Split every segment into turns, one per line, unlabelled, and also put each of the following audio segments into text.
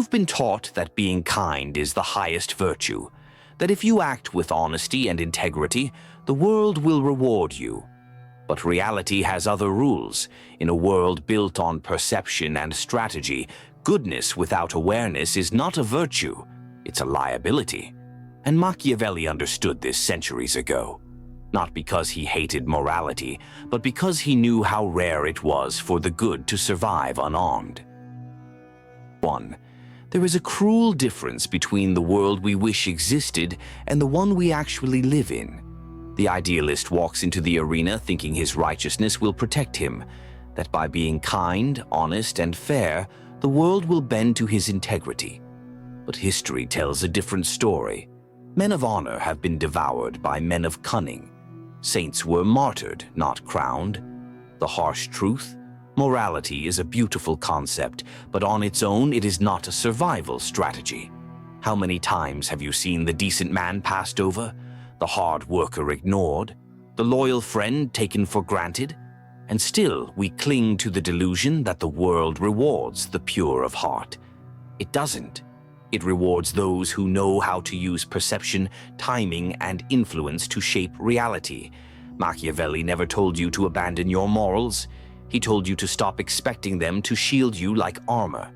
You've been taught that being kind is the highest virtue, that if you act with honesty and integrity, the world will reward you. But reality has other rules. In a world built on perception and strategy, goodness without awareness is not a virtue, it's a liability. And Machiavelli understood this centuries ago. Not because he hated morality, but because he knew how rare it was for the good to survive unarmed. 1. There is a cruel difference between the world we wish existed and the one we actually live in. The idealist walks into the arena thinking his righteousness will protect him, that by being kind, honest, and fair, the world will bend to his integrity. But history tells a different story. Men of honor have been devoured by men of cunning. Saints were martyred, not crowned. The harsh truth? Morality is a beautiful concept, but on its own it is not a survival strategy. How many times have you seen the decent man passed over, the hard worker ignored, the loyal friend taken for granted? And still we cling to the delusion that the world rewards the pure of heart. It doesn't. It rewards those who know how to use perception, timing, and influence to shape reality. Machiavelli never told you to abandon your morals. He told you to stop expecting them to shield you like armor.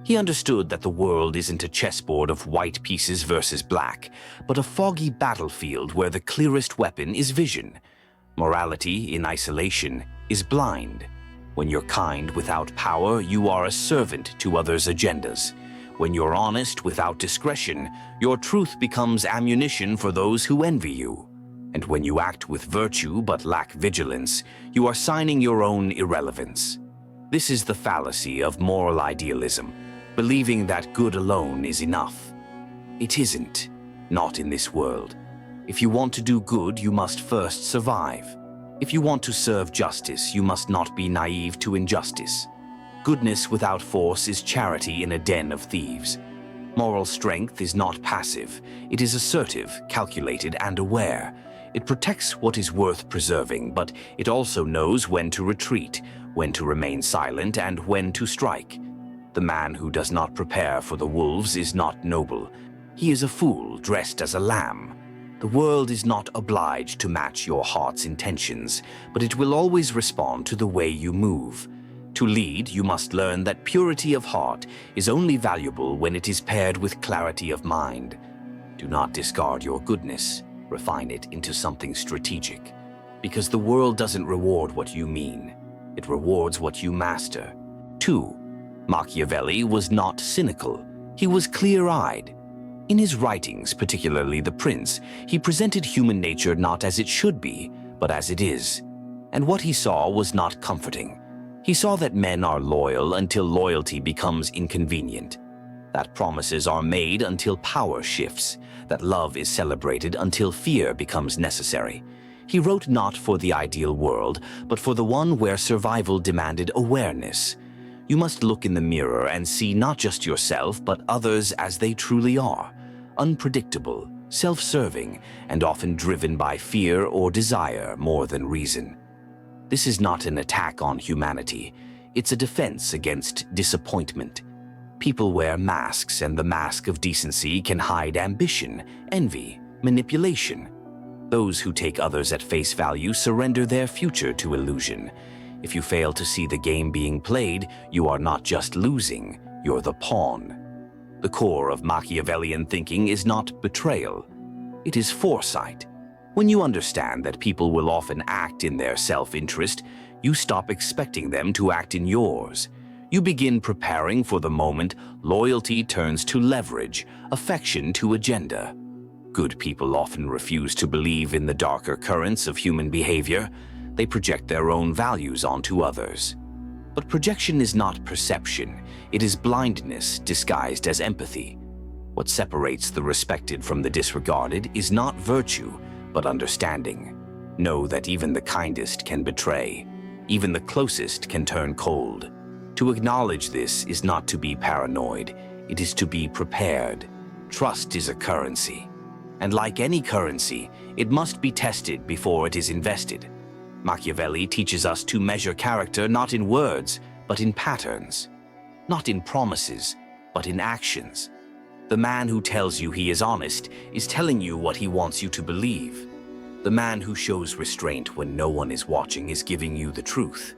He understood that the world isn't a chessboard of white pieces versus black, but a foggy battlefield where the clearest weapon is vision. Morality, in isolation, is blind. When you're kind without power, you are a servant to others' agendas. When you're honest without discretion, your truth becomes ammunition for those who envy you. And when you act with virtue but lack vigilance, you are signing your own irrelevance. This is the fallacy of moral idealism, believing that good alone is enough. It isn't, not in this world. If you want to do good, you must first survive. If you want to serve justice, you must not be naive to injustice. Goodness without force is charity in a den of thieves. Moral strength is not passive. It is assertive, calculated, and aware. It protects what is worth preserving, but it also knows when to retreat, when to remain silent, and when to strike. The man who does not prepare for the wolves is not noble. He is a fool dressed as a lamb. The world is not obliged to match your heart's intentions, but it will always respond to the way you move. To lead, you must learn that purity of heart is only valuable when it is paired with clarity of mind. Do not discard your goodness. Refine it into something strategic. Because the world doesn't reward what you mean. It rewards what you master. 2. Machiavelli was not cynical. He was clear-eyed. In his writings, particularly The Prince, he presented human nature not as it should be, but as it is. And what he saw was not comforting. He saw that men are loyal until loyalty becomes inconvenient, that promises are made until power shifts, that love is celebrated until fear becomes necessary. He wrote not for the ideal world, but for the one where survival demanded awareness. You must look in the mirror and see not just yourself, but others as they truly are, unpredictable, self-serving, and often driven by fear or desire more than reason. This is not an attack on humanity. It's a defense against disappointment. People wear masks, and the mask of decency can hide ambition, envy, manipulation. Those who take others at face value surrender their future to illusion. If you fail to see the game being played, you are not just losing, you're the pawn. The core of Machiavellian thinking is not betrayal. It is foresight. When you understand that people will often act in their self-interest, you stop expecting them to act in yours. You begin preparing for the moment loyalty turns to leverage, affection to agenda. Good people often refuse to believe in the darker currents of human behavior. They project their own values onto others. But projection is not perception. It is blindness disguised as empathy. What separates the respected from the disregarded is not virtue, but understanding. Know that even the kindest can betray. Even the closest can turn cold. To acknowledge this is not to be paranoid. It is to be prepared. Trust is a currency. And like any currency, it must be tested before it is invested. Machiavelli teaches us to measure character not in words, but in patterns. Not in promises, but in actions. The man who tells you he is honest is telling you what he wants you to believe. The man who shows restraint when no one is watching is giving you the truth.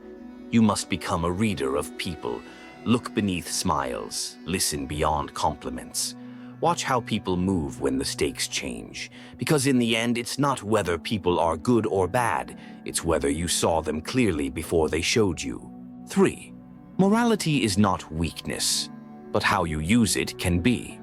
You must become a reader of people. Look beneath smiles, listen beyond compliments. Watch how people move when the stakes change. Because in the end, it's not whether people are good or bad, it's whether you saw them clearly before they showed you. 3. Morality is not weakness, but how you use it can be.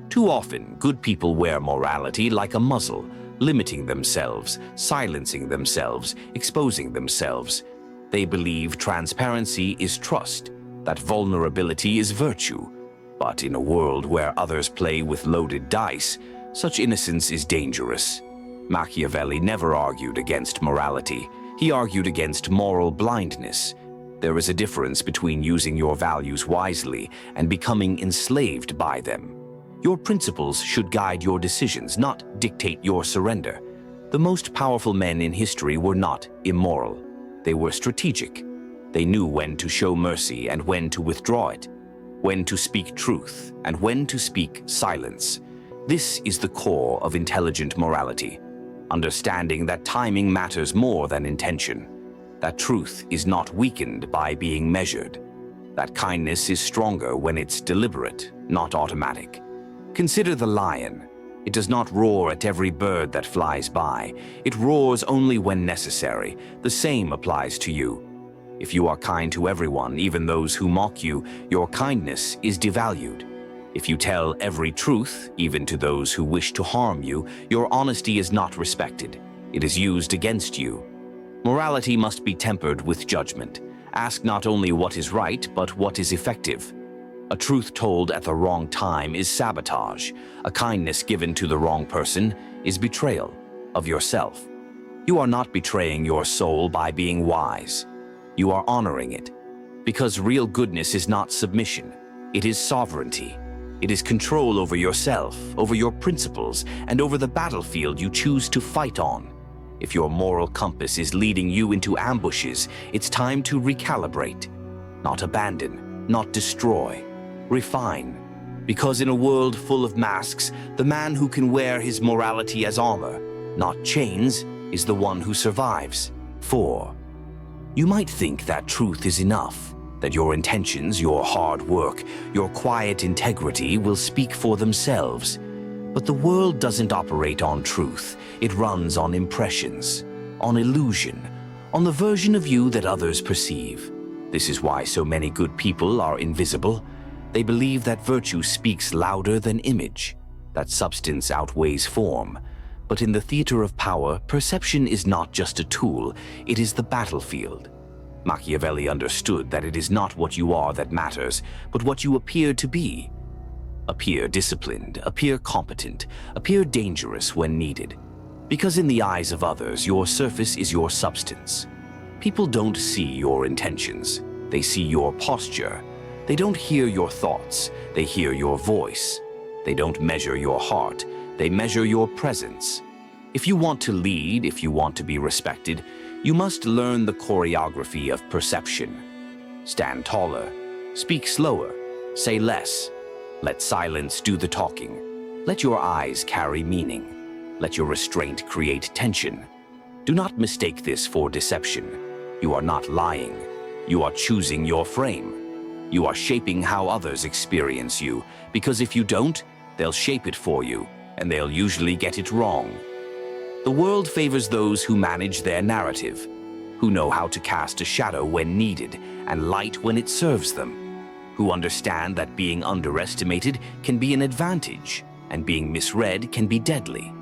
Too often, good people wear morality like a muzzle, limiting themselves, silencing themselves, exposing themselves. They believe transparency is trust, that vulnerability is virtue. But in a world where others play with loaded dice, such innocence is dangerous. Machiavelli never argued against morality. He argued against moral blindness. There is a difference between using your values wisely and becoming enslaved by them. Your principles should guide your decisions, not dictate your surrender. The most powerful men in history were not immoral. They were strategic. They knew when to show mercy and when to withdraw it, when to speak truth and when to speak silence. This is the core of intelligent morality, understanding that timing matters more than intention, that truth is not weakened by being measured, that kindness is stronger when it's deliberate, not automatic. Consider the lion. It does not roar at every bird that flies by. It roars only when necessary. The same applies to you. If you are kind to everyone, even those who mock you, your kindness is devalued. If you tell every truth, even to those who wish to harm you, your honesty is not respected. It is used against you. Morality must be tempered with judgment. Ask not only what is right, but what is effective. A truth told at the wrong time is sabotage. A kindness given to the wrong person is betrayal of yourself. You are not betraying your soul by being wise. You are honoring it. Because real goodness is not submission. It is sovereignty. It is control over yourself, over your principles, and over the battlefield you choose to fight on. If your moral compass is leading you into ambushes, it's time to recalibrate. Not abandon, not destroy. Refine. Because in a world full of masks, the man who can wear his morality as armor, not chains, is the one who survives. 4. You might think that truth is enough, that your intentions, your hard work, your quiet integrity will speak for themselves. But the world doesn't operate on truth. It runs on impressions, on illusion, on the version of you that others perceive. This is why so many good people are invisible. They believe that virtue speaks louder than image, that substance outweighs form. But in the theater of power, perception is not just a tool, it is the battlefield. Machiavelli understood that it is not what you are that matters, but what you appear to be. Appear disciplined, appear competent, appear dangerous when needed. Because in the eyes of others, your surface is your substance. People don't see your intentions, they see your posture. They don't hear your thoughts, they hear your voice. They don't measure your heart, they measure your presence. If you want to lead, if you want to be respected, you must learn the choreography of perception. Stand taller, speak slower, say less. Let silence do the talking. Let your eyes carry meaning. Let your restraint create tension. Do not mistake this for deception. You are not lying. You are choosing your frame. You are shaping how others experience you, because if you don't, they'll shape it for you, and they'll usually get it wrong. The world favors those who manage their narrative, who know how to cast a shadow when needed and light when it serves them, who understand that being underestimated can be an advantage and being misread can be deadly.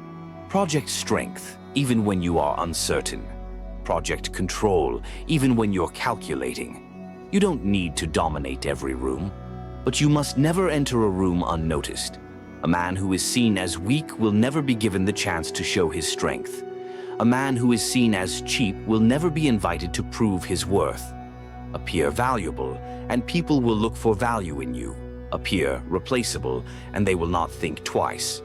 Project strength, even when you are uncertain. Project control, even when you're calculating. You don't need to dominate every room, but you must never enter a room unnoticed. A man who is seen as weak will never be given the chance to show his strength. A man who is seen as cheap will never be invited to prove his worth. Appear valuable, and people will look for value in you. Appear replaceable, and they will not think twice.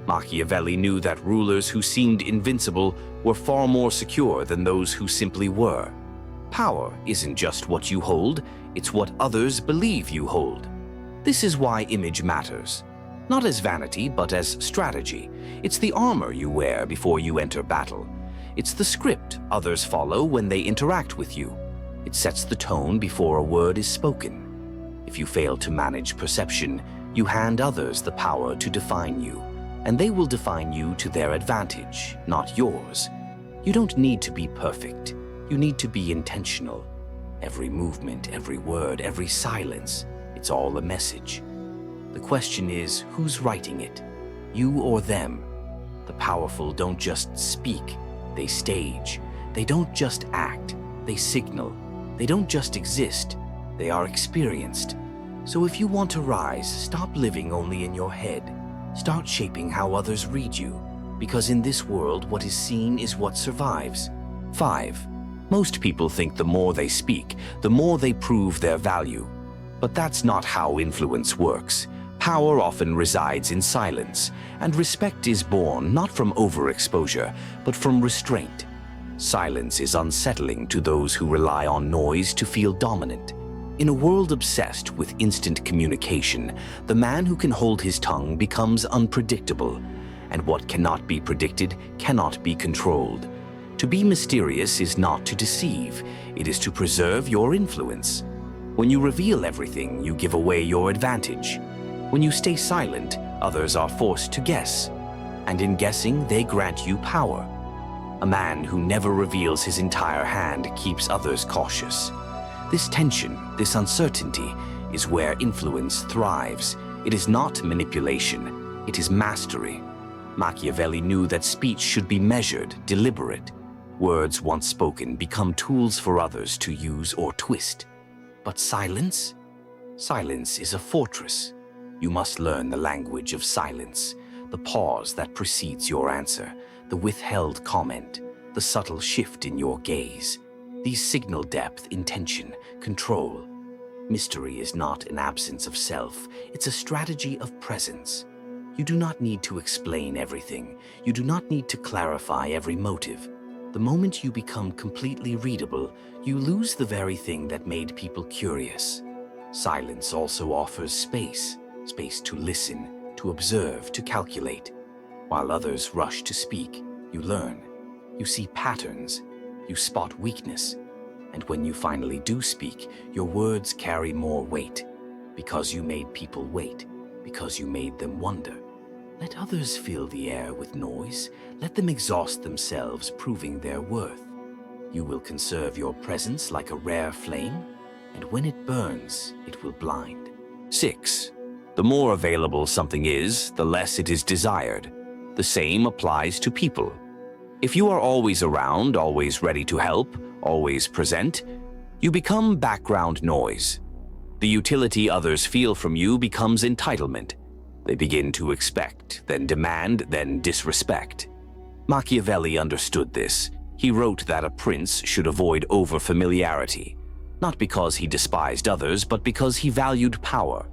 Machiavelli knew that rulers who seemed invincible were far more secure than those who simply were. Power isn't just what you hold, it's what others believe you hold. This is why image matters. Not as vanity, but as strategy. It's the armor you wear before you enter battle. It's the script others follow when they interact with you. It sets the tone before a word is spoken. If you fail to manage perception, you hand others the power to define you, and they will define you to their advantage, not yours. You don't need to be perfect. You need to be intentional. Every movement, every word, every silence, it's all a message. The question is, who's writing it? You or them? The powerful don't just speak, they stage. They don't just act, they signal. They don't just exist, they are experienced. So if you want to rise, stop living only in your head. Start shaping how others read you, because in this world, what is seen is what survives. 5. Most people think the more they speak, the more they prove their value. But that's not how influence works. Power often resides in silence, and respect is born not from overexposure, but from restraint. Silence is unsettling to those who rely on noise to feel dominant. In a world obsessed with instant communication, the man who can hold his tongue becomes unpredictable, and what cannot be predicted cannot be controlled. To be mysterious is not to deceive, it is to preserve your influence. When you reveal everything, you give away your advantage. When you stay silent, others are forced to guess, and in guessing, they grant you power. A man who never reveals his entire hand keeps others cautious. This tension, this uncertainty, is where influence thrives. It is not manipulation, it is mastery. Machiavelli knew that speech should be measured, deliberate. Words once spoken become tools for others to use or twist. But silence? Silence is a fortress. You must learn the language of silence, the pause that precedes your answer, the withheld comment, the subtle shift in your gaze. These signal depth, intention, control. Mystery is not an absence of self, it's a strategy of presence. You do not need to explain everything. You do not need to clarify every motive. The moment you become completely readable, you lose the very thing that made people curious. Silence also offers space to listen, to observe, to calculate. While others rush to speak, you learn. You see patterns, you spot weakness, and when you finally do speak, your words carry more weight, because you made people wait, because you made them wonder. Let others fill the air with noise, let them exhaust themselves, proving their worth. You will conserve your presence like a rare flame, and when it burns, it will blind. 6. The more available something is, the less it is desired. The same applies to people. If you are always around, always ready to help, always present, you become background noise. The utility others feel from you becomes entitlement. They begin to expect, then demand, then disrespect. Machiavelli understood this. He wrote that a prince should avoid over-familiarity, not because he despised others, but because he valued power.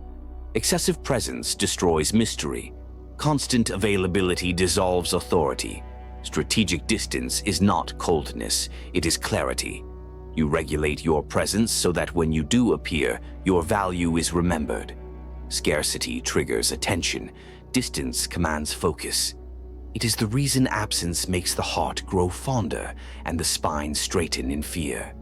Excessive presence destroys mystery. Constant availability dissolves authority. Strategic distance is not coldness, it is clarity. You regulate your presence so that when you do appear, your value is remembered. Scarcity triggers attention. Distance commands focus. It is the reason absence makes the heart grow fonder and the spine straighten in fear.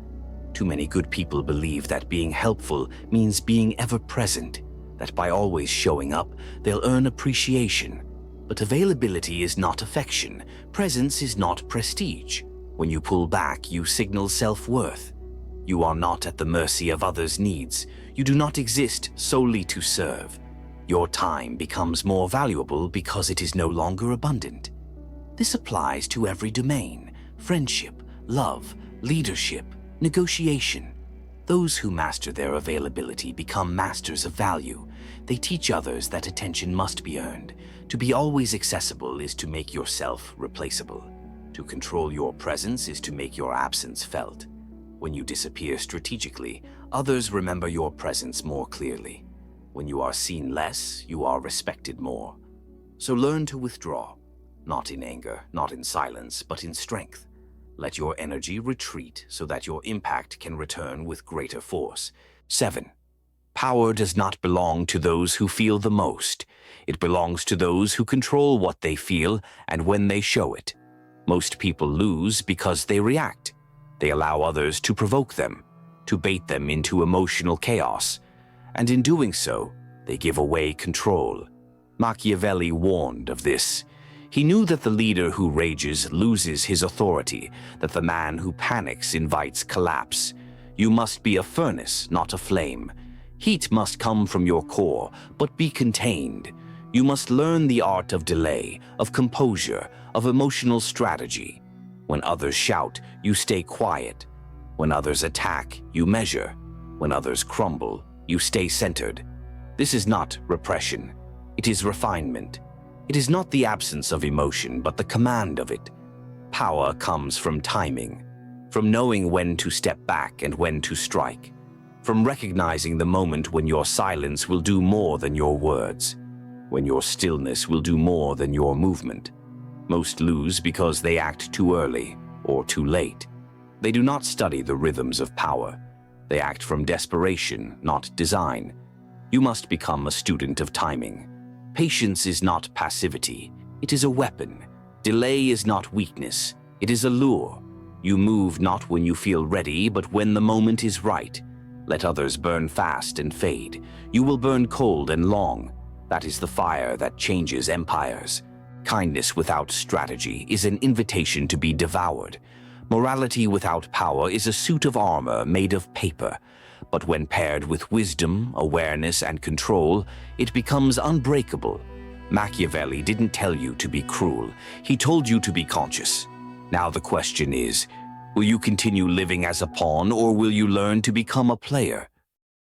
Too many good people believe that being helpful means being ever present, that by always showing up, they'll earn appreciation. But availability is not affection. Presence is not prestige. When you pull back, you signal self-worth. You are not at the mercy of others' needs. You do not exist solely to serve. Your time becomes more valuable because it is no longer abundant. This applies to every domain: friendship, love, leadership, negotiation. Those who master their availability become masters of value. They teach others that attention must be earned. To be always accessible is to make yourself replaceable. To control your presence is to make your absence felt. When you disappear strategically, others remember your presence more clearly. When you are seen less, you are respected more. So learn to withdraw, not in anger, not in silence, but in strength. Let your energy retreat so that your impact can return with greater force. 7. Power does not belong to those who feel the most. It belongs to those who control what they feel and when they show it. Most people lose because they react. They allow others to provoke them, to bait them into emotional chaos, and in doing so, they give away control. Machiavelli warned of this. He knew that the leader who rages loses his authority, that the man who panics invites collapse. You must be a furnace, not a flame. Heat must come from your core, but be contained. You must learn the art of delay, of composure, of emotional strategy. When others shout, you stay quiet. When others attack, you measure. When others crumble, you stay centered. This is not repression. It is refinement. It is not the absence of emotion, but the command of it. Power comes from timing, from knowing when to step back and when to strike, from recognizing the moment when your silence will do more than your words, when your stillness will do more than your movement. Most lose because they act too early or too late. They do not study the rhythms of power. They act from desperation, not design. You must become a student of timing. Patience is not passivity. It is a weapon. Delay is not weakness. It is a lure. You move not when you feel ready, but when the moment is right. Let others burn fast and fade. You will burn cold and long. That is the fire that changes empires. Kindness without strategy is an invitation to be devoured. Morality without power is a suit of armor made of paper. But when paired with wisdom, awareness, and control, it becomes unbreakable. Machiavelli didn't tell you to be cruel. He told you to be conscious. Now the question is, will you continue living as a pawn, or will you learn to become a player?